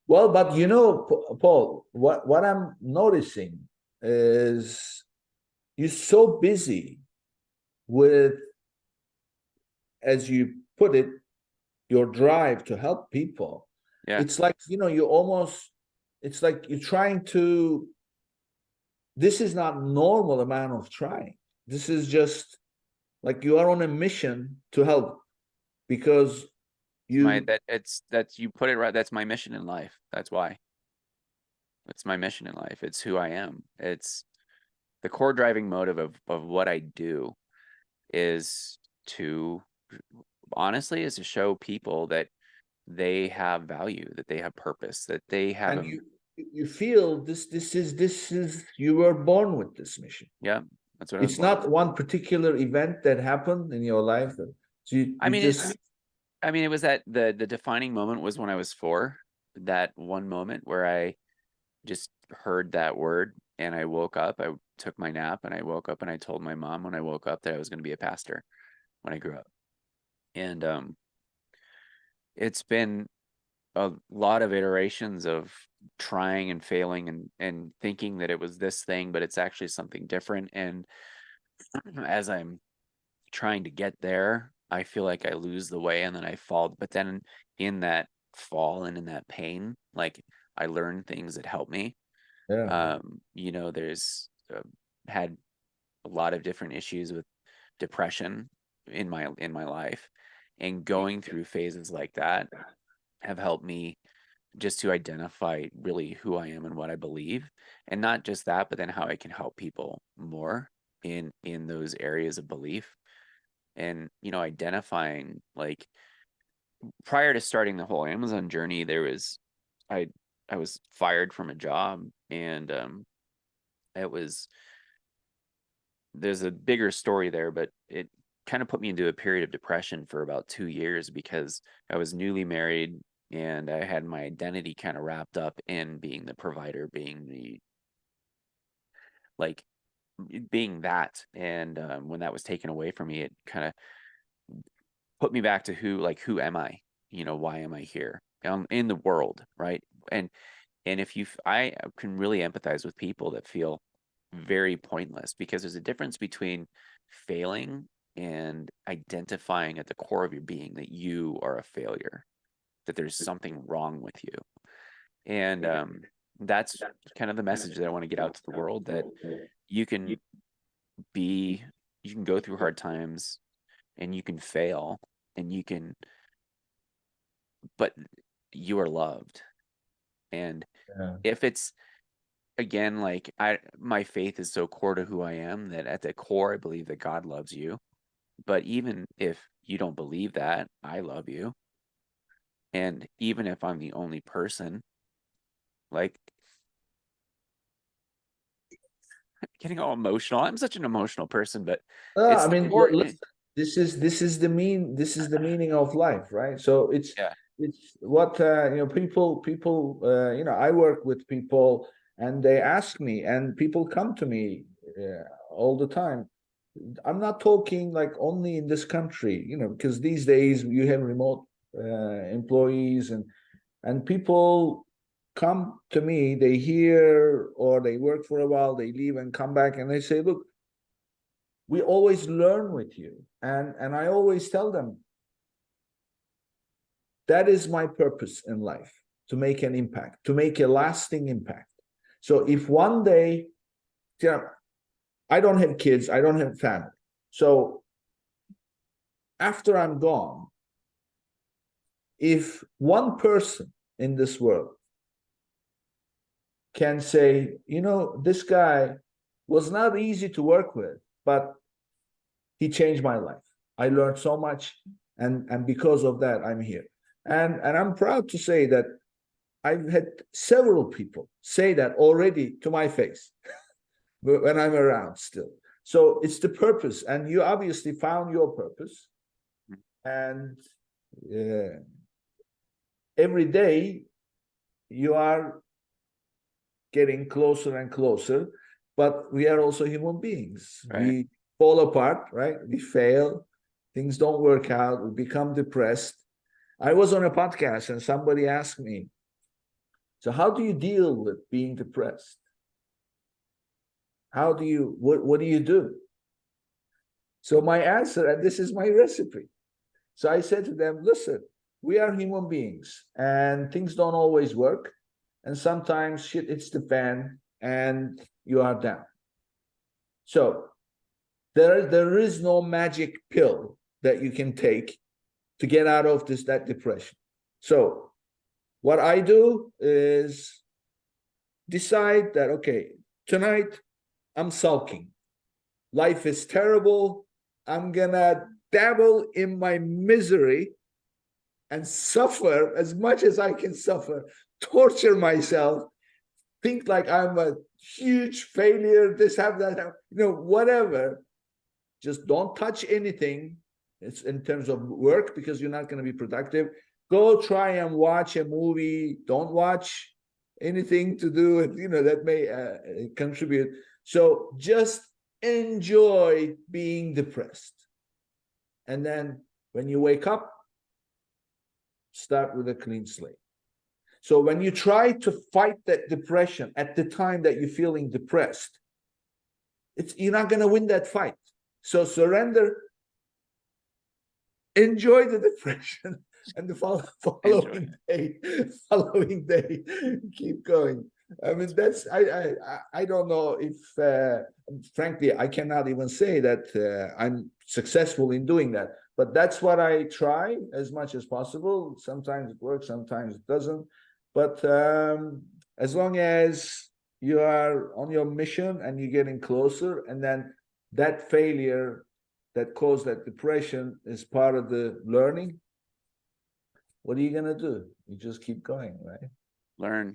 Well, but Paul, what I'm noticing is you're so busy with, as you put it, your drive to help people. Yeah, It's like, it's like you're trying to, this is not normal amount of trying. This is just like you are on a mission to help because it's my you, that it's that's you put it right. That's my mission in life. That's why. It's my mission in life. It's who I am. It's the core driving motive of what I do is to honestly is to show people that they have value, that they have purpose, that they have and a you feel this is you were born with this mission. yeah, that's what I was It's born. not one particular event that happened in your life. So I you mean, just, it was that the defining moment was when I was 4. That one moment where I just heard that word and I woke up. I took my nap and I woke up and I told my mom when I woke up that I was going to be a pastor when I grew up. And it's been a lot of iterations of trying and failing and thinking that it was this thing, but it's actually something different. And as I'm trying to get there, I feel like I lose the way and then I fall. But then in that fall and in that pain, like I learn things that help me. yeah. There's had a lot of different issues with depression in my life, and going through phases like that have helped me just to identify really who I am and what I believe, and not just that, but then how I can help people more in those areas of belief. And identifying, like, prior to starting the whole Amazon journey, I I was fired from a job, and it was there's a bigger story there, but it kind of put me into a period of depression for about 2 years because I was newly married and I had my identity kind of wrapped up in being the provider, being the like being that. And when that was taken away from me, it kind of put me back to who am I? Why am I here in the world, right? And if I can really empathize with people that feel very pointless, because there's a difference between failing and identifying at the core of your being that you are a failure, that there's something wrong with you. And that's kind of the message that I want to get out to the world, that you can be, you can go through hard times and you can fail and you can, but you are loved. And Yeah. if it's, again, like my faith is so core to who I am that at the core I believe that God loves you. But even if you don't believe that, I love you. And even if I'm the only person, like, getting all emotional. I'm such an emotional person, but I it's the mean, core. listen, this is the meaning of life, right? So Yeah. it's what people I work with people and they ask me and people come to me all the time. I'm not talking like only in this country, because these days you have remote employees and people come to me, they hear or they work for a while, they leave and come back and they say, look, we always learn with you. And I always tell them that is my purpose in life, to make an impact, to make a lasting impact. So if one day, I don't have kids, I don't have family. So after I'm gone, if one person in this world can say, this guy was not easy to work with, but he changed my life. I learned so much, and because of that, I'm here. And I'm proud to say that I've had several people say that already to my face when I'm around still. So it's the purpose, and you obviously found your purpose, and uh, every day you are getting closer and closer. But we are also human beings. Right. We fall apart, right? We fail. Things don't work out. We become depressed. I was on a podcast and somebody asked me, So how do you deal with being depressed? How do you, what do you do? So my answer, and this is my recipe. So I said to them, listen, we are human beings and things don't always work. And sometimes shit hits the fan and you are down. So there is no magic pill that you can take to get out of that depression. So what I do is decide that, okay, tonight I'm sulking. Life is terrible. I'm gonna dabble in my misery and suffer as much as I can suffer, torture myself, think like I'm a huge failure, this, have that, whatever. Just don't touch anything. It's in terms of work, because you're not going to be productive. Go try and watch a movie. Don't watch anything to do with, that may contribute. So just enjoy being depressed. And then when you wake up, start with a clean slate. So when you try to fight that depression at the time that you're feeling depressed, you're not going to win that fight. So surrender, enjoy the depression, and the following day, keep going. I mean, that's I don't know if, frankly, I cannot even say that I'm successful in doing that. But that's what I try as much as possible. Sometimes it works, sometimes it doesn't. But as long as you are on your mission and you're getting closer, and then that failure that caused that depression is part of the learning, what are you going to do? You just keep going, right? Learn.